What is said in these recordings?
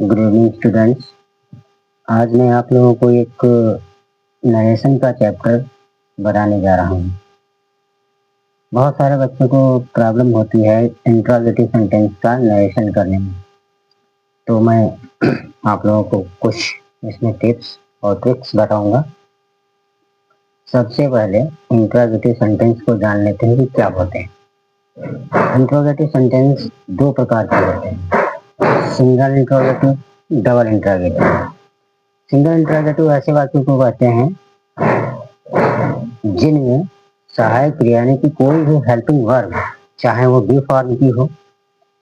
Good evening students. आज मैं आप लोगों को एक नरेशन का चैप्टर बताने जा रहा हूँ। बहुत सारे बच्चों को प्रॉब्लम होती है इंट्रोगेटिव सेंटेंस का नरेशन करने में, तो मैं आप लोगों को कुछ इसमें टिप्स और ट्रिक्स बताऊंगा। सबसे पहले इंट्रोगेटिव सेंटेंस को जान लेते हैं कि क्या होते हैं। इंट्रोगेटिव सेंटेंस दो प्रकार के होते हैं, single interrogative, double interrogative. Single interrogative ऐसे वाक्यों को कहते हैं जिनमें सहायक क्रिया यानी कि कोई भी हेल्पिंग वर्ब, चाहे वो बी फॉर्म की हो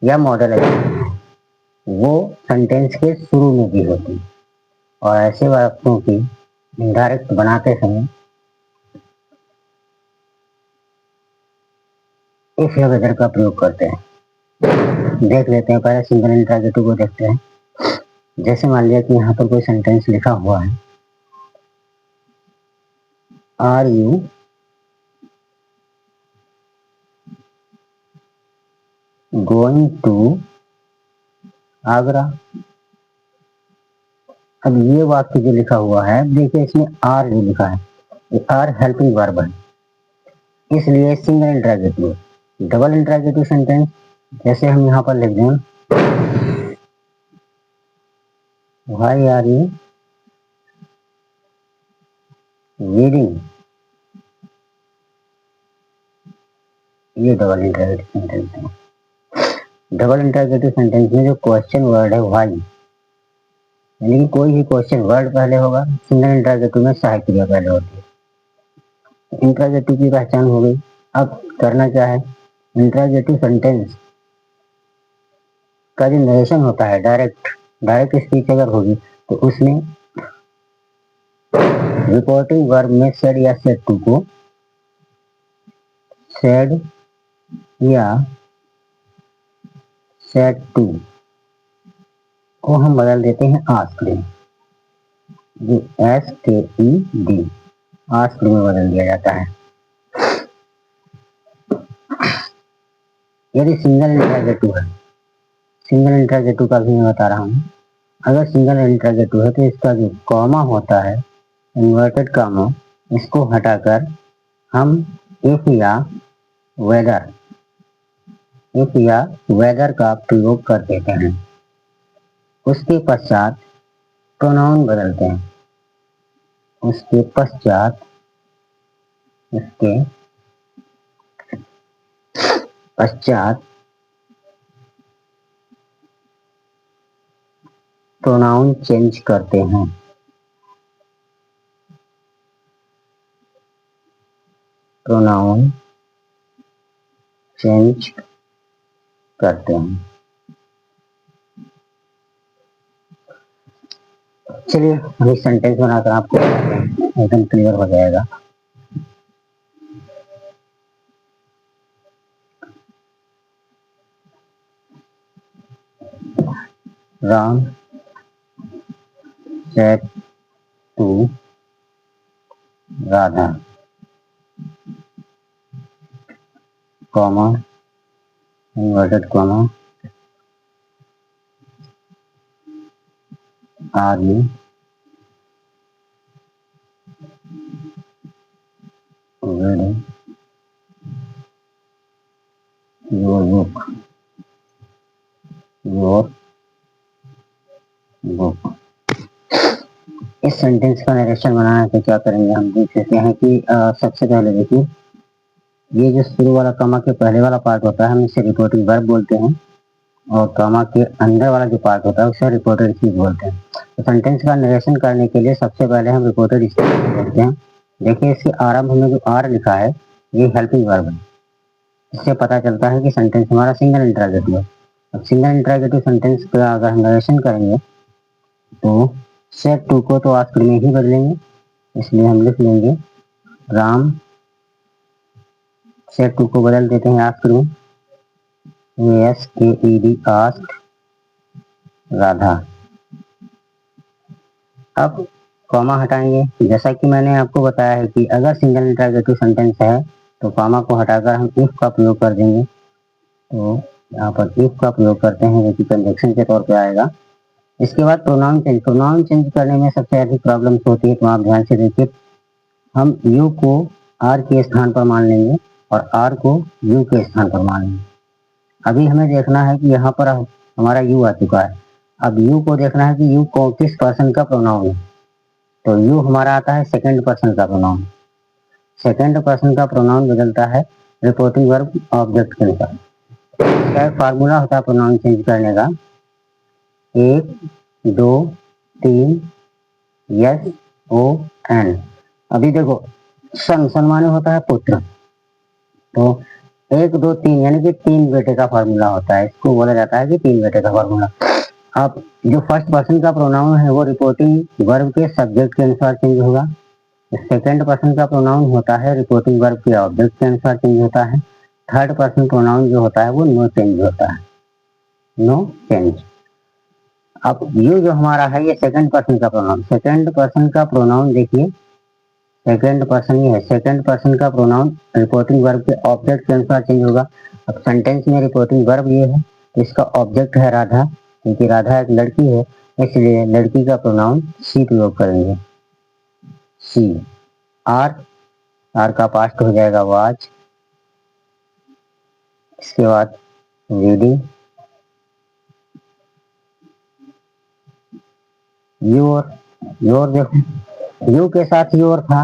या मॉडल एग्रीमेंट, वो सेंटेंस के शुरू में भी होती है। और ऐसे वाक्यों की इनडायरेक्ट बनाते समय इफ या वेदर का प्रयोग करते हैं। देख लेते हैं, पहले सिंगल इंट्रोगेटिव को देखते हैं। जैसे मान लिया कि यहाँ पर कोई सेंटेंस लिखा हुआ है, are you going to Agra. अब ये वाक्य जो लिखा हुआ है, देखिए इसमें आर जो लिखा है, ये आर हेल्पिंग वर्ब है, इसलिए single interrogative. Double interrogative sentence जैसे हम यहाँ पर लिख दें, व्हाई आर यू रीडिंग, ये डबल इंट्रोगेटिव सेंटेंस है। डबल इंट्रोगेटिव सेंटेंस में जो क्वेश्चन वर्ड है व्हाई, यानी कि कोई भी क्वेश्चन वर्ड पहले होगा। सिंगल इंट्रोगेटिव में सहायक क्रिया पहले होती है। इंट्रोगेटिव की पहचान हो गई। अब करना क्या है, इंट्रोगेटिव सेंटेंस का जो नरेशन होता है, डायरेक्ट स्पीच अगर होगी तो उसमें रिपोर्टिंग वर्ब में सेड या सेड टू को सेड या सेड टू को हम बदल देते हैं आस्क्ड में, जो SKED आस्क्ड में बदल दिया जाता है। यदि सिंगल इंट्रोगेटिव है, सिंगल इंट्रोगेटिव का भी मैं बता रहा हूँ। अगर सिंगल इंट्रोगेटिव है तो इसका जो कॉमा होता है, इन्वर्टेड कॉमा, इसको हटाकर हम इफ या वेदर का प्रयोग कर देते हैं। उसके पश्चात प्रोनाउन बदलते हैं। उसके पश्चात प्रोनाउन चेंज करते हैं। प्रोनाउन चेंज करते हैं। चलिए अभी सेंटेंस बनाकर आपको एकदम क्लियर हो जाएगा। Ram said to Radha, comma, inverted comma, are you reading your book. इस सेंटेंस का नरेशन बनाना तो क्या करेंगे, हम देख सकते हैं कि सबसे पहले देखिए, ये जो शुरू वाला कॉमा के पहले वाला पार्ट होता है हम इसे रिपोर्टिंग वर्ब बोलते हैं, और कॉमा के अंदर वाला जो पार्ट होता है उसे रिपोर्टेड स्पीच बोलते हैं। तो सेंटेंस का नरेशन करने के लिए सबसे पहले हम रिपोर्टेड स्पीच बोलते हैं। देखिए इसके आरंभ में जो आर लिखा है ये हेल्पिंग वर्ब है, इससे पता चलता है कि सेंटेंस हमारा सिंगल इंट्रोगेटिव है। अब सिंगल इंट्रोगेटिव सेंटेंस का अगर हम नरेशन करेंगे तो सेड टू को तो आस्क्ड में ही बदलेंगे, इसलिए हम लिख लेंगे राम सेड टू को बदल देते हैं आस्क्ड में, SKED आस्क्ड राधा। अब कॉमा हटाएंगे। जैसा कि मैंने आपको बताया है कि अगर सिंगल इंट्रोगेटिव सेंटेंस है तो कॉमा को हटाकर हम इफ का प्रयोग कर देंगे। तो यहाँ पर इफ का प्रयोग करते हैं जो कि कंजक्शन के तौर पे आएगा, इसके बाद प्रोनाउन चेंज करने में सबसे अधिक प्रॉब्लम्स होती है, तो आप ध्यान से देखिए। हम यू को आर के स्थान पर मान लेंगे और आर को यू के स्थान पर मान लेंगे। अभी हमें देखना है कि यहाँ पर हमारा यू आ चुका है। अब यू को देखना है कि यू को किस पर्सन का प्रोनाउन है। तो यू हमारा आता है सेकंड पर्सन का प्रोनाउन। सेकंड पर्सन का प्रोनाउन बदलता है रिपोर्टिंग वर्ब ऑब्जेक्ट के अनुसार। इसका एक फार्मूला होता है प्रोनाउन चेंज करने का, 1 2 3 यस ओ एन। अभी देखो, सन माने होता है पुत्र, तो 1 2 3 यानी कि 3 बेटे का फॉर्मूला होता है। इसको बोला जाता है कि 3 बेटे का फॉर्मूला। अब जो फर्स्ट पर्सन का प्रोनाउन है वो रिपोर्टिंग वर्ब के सब्जेक्ट के अनुसार चेंज होगा। सेकंड पर्सन का प्रोनाउन होता है रिपोर्टिंग वर्ब के ऑब्जेक्ट के अनुसार चेंज होता है। थर्ड पर्सन प्रोनाउन जो होता है वो नो चेंज होता है, नो चेंज। अब ये जो हमारा है ये सेकंड पर्सन का प्रोनाउन। सेकंड पर्सन का प्रोनाउन देखिए, सेकंड पर्सन ये है। सेकंड पर्सन का प्रोनाउन रिपोर्टिंग वर्ब के ऑब्जेक्ट के अनुसार चेंज होगा। अब सेंटेंस में रिपोर्टिंग वर्ब ये है, इसका ऑब्जेक्ट है राधा, क्योंकि राधा एक लड़की है, इसलिए लड़की का प्रोनाउन शी प्रयोग करेंगे, शी। आर, आर का पास्ट हो जाएगा वाज। इसके बाद रीडिंग, योर। योर देखो, यू के साथ योर था।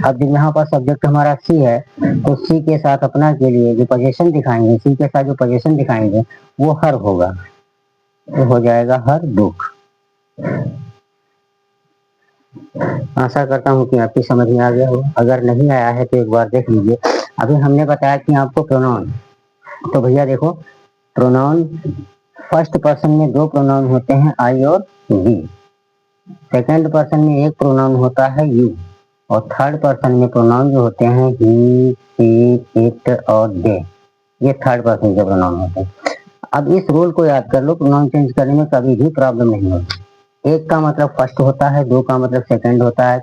अब यहाँ पर सब्जेक्ट हमारा सी है, तो सी के साथ अपना के लिए जो पोजीशन दिखाएंगे, सी के साथ जो पोजीशन दिखाएंगे वो हर होगा, तो हो जाएगा हर दुख। आशा करता हूँ कि आपकी समझ में आ गया हो। अगर नहीं आया है तो एक बार देख लीजिए। अभी हमने बताया कि आपको प्रोनाउन, तो भैया देखो, प्रोनाउन फर्स्ट पर्सन में 2 प्रोनाउन होते हैं, आई और वी। सेकंड पर्सन में एक प्रोनाउन होता है यू, और थर्ड पर्सन में प्रोनाउन जो होते हैं ही, शी, इट और दे, ये थर्ड पर्सन के प्रोनाउन होते हैं। अब इस रूल को याद कर लो, प्रोनाउन चेंज करने में कभी भी प्रॉब्लम नहीं होती। एक का मतलब फर्स्ट होता है, 2 का मतलब सेकंड होता है,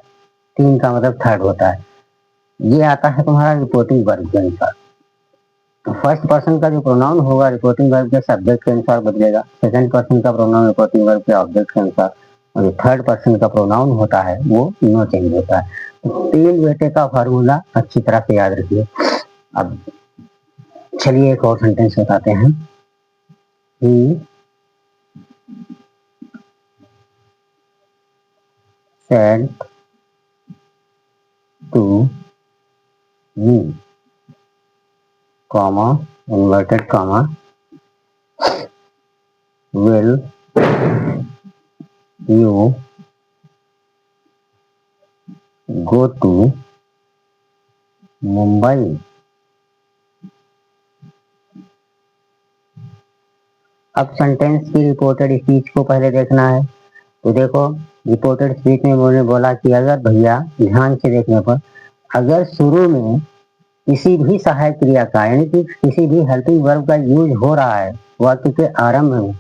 3 का मतलब थर्ड होता है। ये आता है तुम्हारा रिपोर्टिंग वर्ब के अनुसार। तो फर्स्ट पर्सन का जो प्रोनाउन होगा रिपोर्टिंग वर्ब के सब्जेक्ट के अनुसार बदलेगा। सेकंड पर्सन का प्रोनाउन रिपोर्टिंग वर्ब के ऑब्जेक्ट के अनुसार, और जो थर्ड पर्सन का प्रोनाउन होता है वो नो चेंज होता है। तो 3 बेटे का फार्मूला अच्छी तरह से याद रखिए। अब चलिए एक और सेंटेंस बताते हैं। He said to me, comma, inverted comma, will you go to Mumbai. अब सेंटेंस की रिपोर्टेड स्पीच को पहले देखना है। तो देखो, रिपोर्टेड स्पीच में उन्होंने बोला कि अगर भैया ध्यान से देखने पर, अगर शुरू में किसी भी सहायक क्रिया का यानी कि किसी भी हेल्पिंग वर्ब का यूज हो रहा है वाक्य के आरंभ में,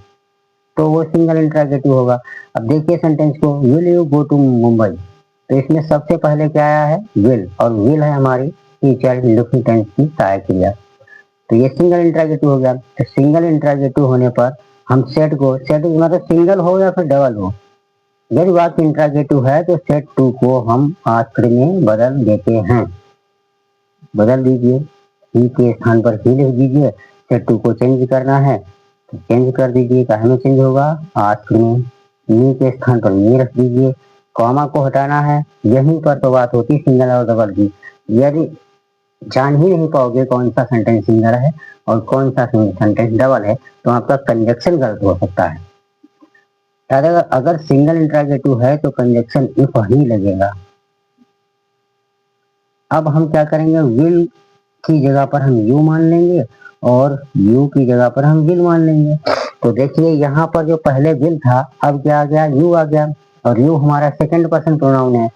तो वो सिंगल इंट्रोगेटिव होगा। अब देखिए सेंटेंस को, will you go to Mumbai, तो इसमें सबसे पहले क्या आया है, विल, और विल है हमारी फ्यूचर लुकिंग टेंस की सहायक क्रिया, तो ये सिंगल इंट्रोगेटिव हो गया। तो सिंगल इंट्रोगेटिव होने पर हम सेट मतलब सिंगल हो या फिर डबल हो, यदि वाक्य इंट्रोगेटिव है तो सेट टू को हम आखिर में बदल देते हैं। बदल दीजिए, ही के स्थान पर ही लिख दीजिए। सेट टू को चेंज करना है तो चेंज कर दीजिए, कहाँ में चेंज होगा, आखिर में। मी के स्थान पर मी रख दीजिए। कॉमा को हटाना है, यहीं पर तो बात होती सिंगल और डबल की। यदि जान ही नहीं पाओगे कौन सा सेंटेंस सिंगल है और कौन सा सेंटेंस डबल है, तो आपका कंजक्शन गलत हो सकता है। अगर सिंगल इंट्रोगेटिव है तो कंजक्शन इफ ही लगेगा। अब हम क्या करेंगे, विल की जगह पर हम यू मान लेंगे और यू की जगह पर हम विल मान लेंगे। तो देखिए यहाँ पर जो पहले विल था, अब क्या आ गया, यू आ गया, और यू हमारा सेकंड पर्सन प्रोनाउन है।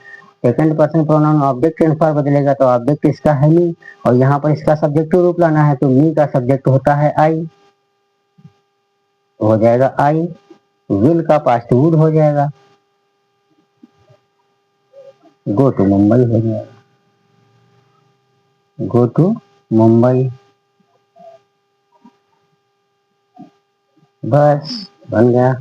सेकंड पर्सन प्रोनाउन ऑब्जेक्ट के अनुसार बदलेगा, तो ऑब्जेक्ट इसका है मी, और यहाँ पर इसका सब्जेक्टिव रूप लाना है, तो मी का सब्जेक्ट होता है आई, तो हो जाएगा आई। विल का पास्ट वुड हो जाएगा, गो टू मुंबई हो जाएगा, गो टू मुंबई। बस बन गया।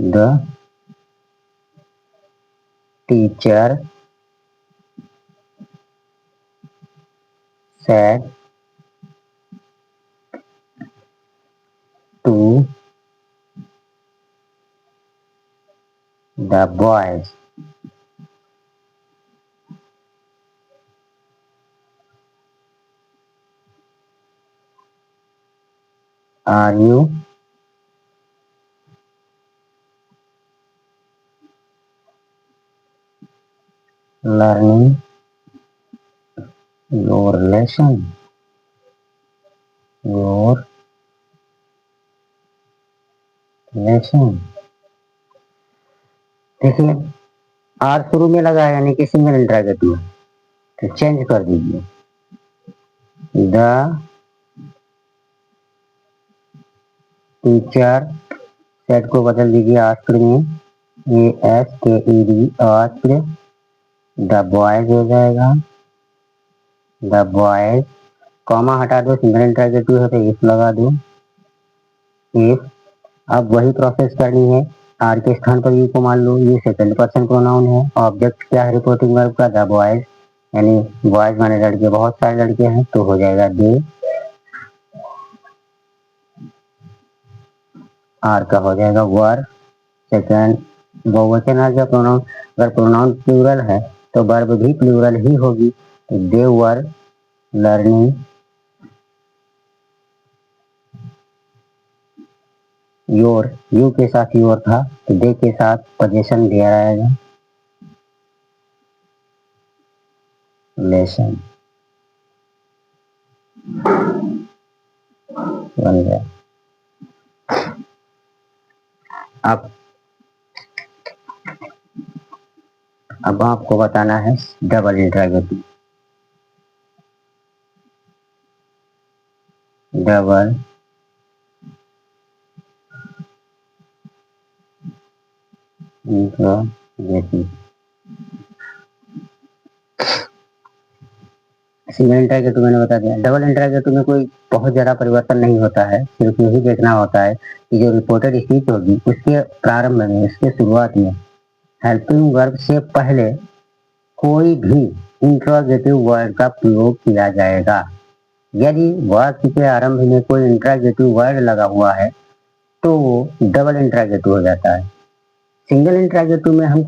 The teacher said to the boys, are you learning your lesson? Your lesson. देखिए, आर शुरू में लगा है यानी कि सिंगल इंट्रागेटिव है, तो चेंज कर दीजिए। द टीचर सेट को बदल दीजिए आस्क्ड में, ASKED आस्क्ड। द बॉयज हो जाएगा द बॉयज, कॉमा हटा दो, सिंगल इंट्रागेटिव है तो इफ लगा दो। इफ अब वही प्रोसेस करनी है, आर के स्थान पर यू को मान लो, ये सेकंड पर्सन प्रोनाउन है, ऑब्जेक्ट क्या है रिपोर्टिंग वर्ब का, द बॉयज, यानी बॉयज माने लड़के, बहुत सारे लड़के हैं तो हो जाएगा दे। आर का हो जाएगा वर, सेकंड बहुवचन आ गया प्रोनाउन, अगर प्रोनाउन प्लूरल है तो वर्ब भी प्लूरल ही होगी, तो दे वर लर्निंग, योर, यू के साथ योर था तो दे के साथ पोजीशन दिया रहेगा, लेसन बन गया। अब आपको बताना है double interrogative. Double interrogative, single interrogative मैंने बता दिया। डबल इंट्रागेटिव में कोई बहुत ज्यादा परिवर्तन नहीं होता है, सिर्फ यही देखना होता है कि जो रिपोर्टेड स्पीच होगी उसके प्रारंभ में, उसके शुरुआत में हेल्पिंग वर्ब से पहले कोई भी इंट्रागेटिव वर्ड का प्रयोग किया जाएगा। यदि वाक्य के आरंभ में कोई इंट्रागेटिव वर्ड लगा हुआ है तो वो डबल इंट्रागेटिव हो जाता है। सिंगल इंट्रागेटिव में हम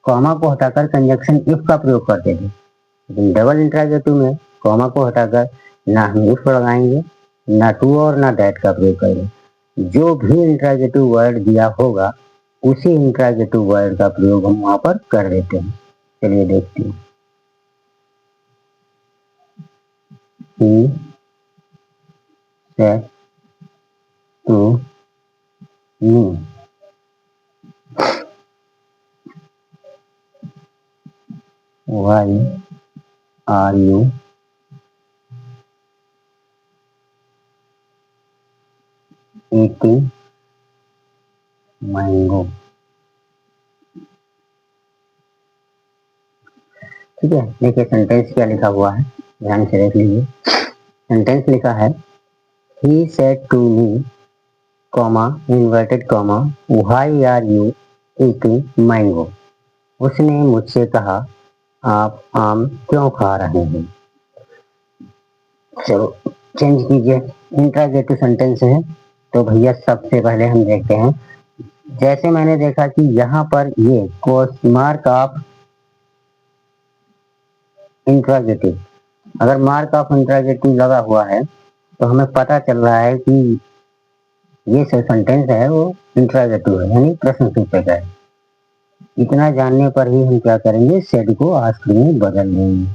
कॉमा को हटाकर कंजक्शन इफ का प्रयोग करते थे, लेकिन डबल इंट्रागेटिव में कॉमा को हटाकर ना हम इफ लगाएंगे, ना टू और ना दैट का प्रयोग करेंगे। जो भी इंट्रागेटिव वर्ड दिया होगा उसी इंट्रागेटिव वर्ड का प्रयोग हम वहां पर कर देते हैं। चलिए देखते हैं। He said to me, why are you eating mango? ठीक है, देखिए सेंटेंस क्या लिखा हुआ है, ध्यान से देख लीजिए। सेंटेंस लिखा है he said to me, comma inverted comma, why are you eating mango? उसने मुझसे कहा आप आम क्यों खा रहे हैं। चलो चेंज कीजिए, इंट्रागेटिव सेंटेंस है तो भैया सबसे पहले हम देखते हैं, जैसे मैंने देखा कि यहाँ पर ये क्वेश्चन मार्क ऑफ इंट्रागेटिव, अगर मार्क ऑफ इंट्रागेटिव लगा हुआ है तो हमें पता चल रहा है कि ये सेंटेंस है वो इंट्रागेटिव है, यानी प्रश्न सूचक है। इतना जानने पर ही हम क्या करेंगे, सेड को आस्क्ड में बदल देंगे।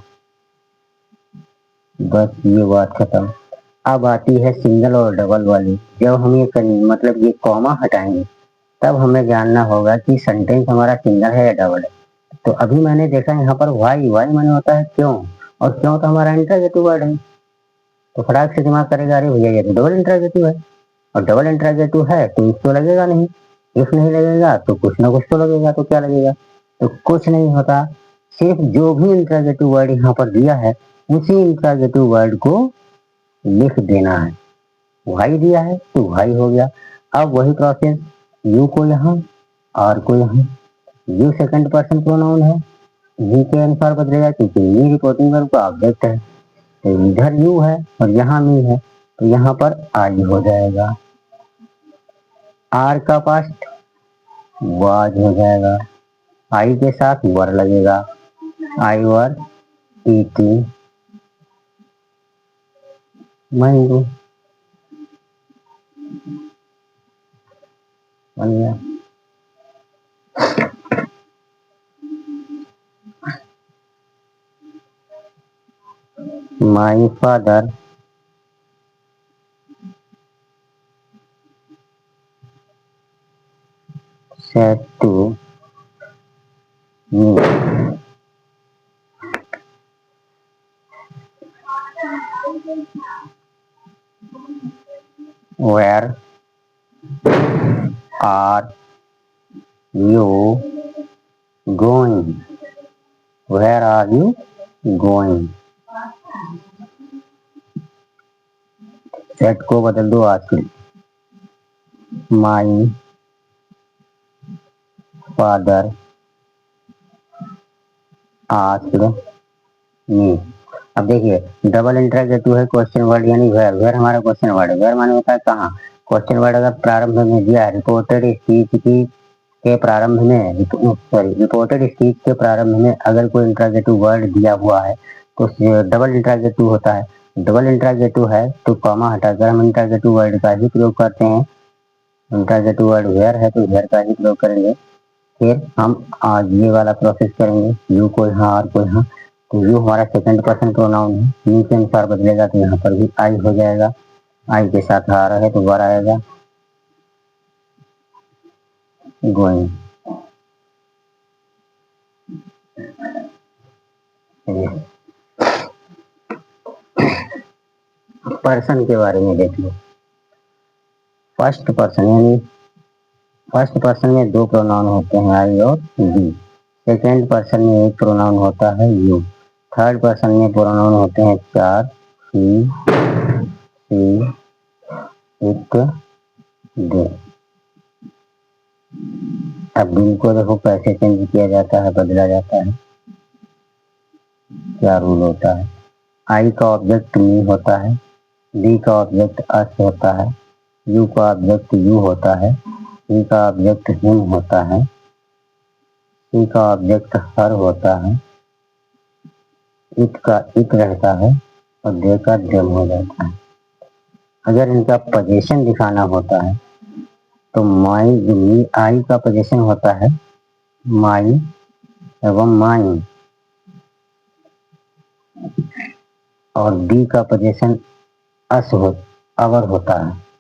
बस ये बात खत्म। अब आती है सिंगल और डबल वाली। जब हम ये मतलब ये कॉमा हटाएंगे तब हमें जानना होगा कि सेंटेंस हमारा सिंगल है या डबल है। तो अभी मैंने देखा यहाँ पर वाई, वाई माने होता है क्यों, और क्यों तो हमारा इंट्रागेटिव वर्ड है, तो फटाक से दिमाग करेगा अरे भैया ये तो डबल इंट्रागेटिव है, और डबल इंट्रागेटिव है तो इफ तो लगेगा नहीं, इफ नहीं लगेगा तो कुछ ना कुछ तो लगेगा, तो क्या लगेगा, तो कुछ नहीं होता, सिर्फ जो भी इंट्रागेटिव वर्ड यहाँ पर दिया है उसी इंट्रागेटिव वर्ड को लिख देना है। वाई दिया है तो वाई हो गया। अब वही प्रोसेस, यू को यहाँ और कोई यहाँ यू सेकंड पर्सन प्रोनाउन है, वी के अनुसार बदलेगा क्योंकि ये रिपोर्टिंग वर्ब का ऑब्जेक्ट है। तो इधर यू है और यहाँ मी है, तो यहाँ पर आई हो जाएगा। आर का पास्ट वाज हो जाएगा, आई के साथ वर लगेगा, आई वर ईटिंग मैंगो, बन गया। My father said to me, where are you going? Where are you going? Set को बदल दो आज के, माई फादर आस्क्ड मी। अब देखिए डबल इंटरेगेटिव है क्वेश्चन वर्ड यानी वेयर, वेयर हमारा क्वेश्चन वर्ड है। वेयर माने होता है कहाँ। क्वेश्चन वर्ड अगर प्रारंभ में दिया है, रिपोर्टेड स्पीच की के प्रारंभ में, सॉरी रिपोर्टेड स्पीच के प्रारंभ में अगर कोई इंटरेगेटिव वर्ड दिया हुआ है तो डबल इंटरेगेटिव होता है। डबल इंटरेगेटिव है तो कॉमा हटाकर हम इंटरेगेटिव वर्ड का ही प्रयोग करते हैं। इंटरेगेटिव वर्ड वेयर है तो वेयर का ही प्रयोग करेंगे। फिर हम आज ये वाला प्रोसेस करेंगे, यू को यहाँ और को यहाँ। तो यू हमारा सेकंड पर्सन प्रोनाउन है, मी के अनुसार बदलेगा तो यहाँ पर भी आई हो जाएगा। आई के साथ आ रहा है तो वर आएगा, गोइंग। पर्सन के बारे में देख लो। फर्स्ट पर्सन यानी फर्स्ट पर्सन में दो प्रोनाउन होते हैं, आई और वी। सेकेंड पर्सन में एक प्रोनाउन होता है यू। थर्ड पर्सन में प्रोनाउन होते हैं चार, ही, शी, इट, दे। अब वी को देखो कैसे चेंज किया जाता है, बदला जाता है, क्या रूल होता है। आई का ऑब्जेक्ट मी होता है, डी का ऑब्जेक्ट अस होता है, यू का ऑब्जेक्ट यू होता है, ई का ऑब्जेक्ट हिम होता है, सी का ऑब्जेक्ट हर होता है, इट का इट रहता है और दे का देम हो जाता है। अगर इनका पोजीशन दिखाना होता है तो माई आई का पोजीशन होता है माई एवं माई, और डी का पोजीशन अस हो अवर होता है।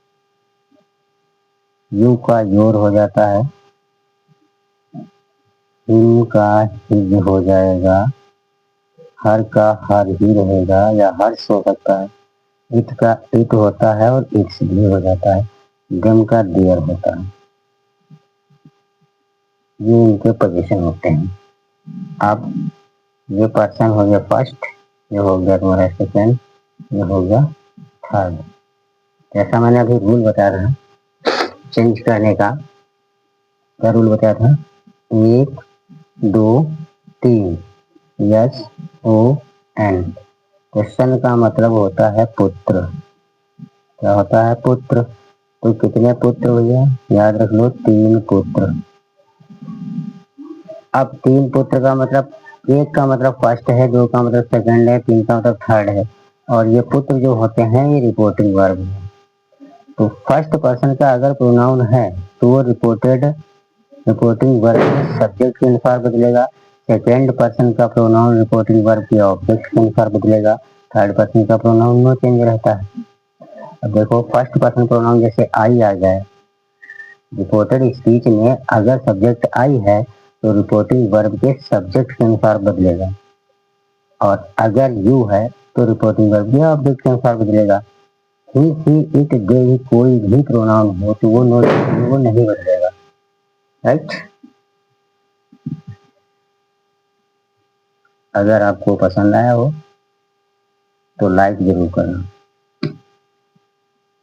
यू का योर हो जाता है, हिम का हिज हो जाएगा, हर का हर ही रहेगा या हर्ष हो सकता है, इट का इट होता है और इट्स भी हो जाता है, देम का देयर होता है। ये इनके पोजीशन होते हैं। अब ये पर्सन हो गया फर्स्ट, ये हो गया तुम्हारा सेकेंड, ये हो गया थर्ड। जैसा मैंने अभी रूल बताया था चेंज करने का, क्या रूल बताया था, एक दो तीन, यस ओ एन। क्वेश्चन का मतलब होता है पुत्र। क्या होता है, पुत्र। तो कितने पुत्र भैया, याद रख लो, तीन पुत्र। अब तीन पुत्र का मतलब, एक का मतलब फर्स्ट है, दो का मतलब सेकंड है, तीन का मतलब थर्ड है, और ये पुत्र जो होते हैं ये रिपोर्टिंग वर्ब है। तो फर्स्ट पर्सन का अगर प्रोनाउन है तो वो रिपोर्टिंग वर्ब के सब्जेक्ट के अनुसार बदलेगा। सेकेंड पर्सन का प्रोनाउन रिपोर्टिंग वर्ब के ऑब्जेक्ट के अनुसार बदलेगा। थर्ड पर्सन का प्रोनाउन नो चेंज रहता है। अब देखो फर्स्ट पर्सन प्रोनाउन जैसे आई आ जाए, रिपोर्टेड स्पीच में अगर सब्जेक्ट आई है तो रिपोर्टिंग वर्ब के सब्जेक्ट के अनुसार बदलेगा, और अगर यू है तो रिपोर्टिंग वर्ब के ऑब्जेक्ट के अनुसार बदलेगा। ही इट दे कोई भी प्रोनाउन हो तो वो नहीं बदलेगा, राइट। अगर आपको पसंद आया हो तो लाइक जरूर करना।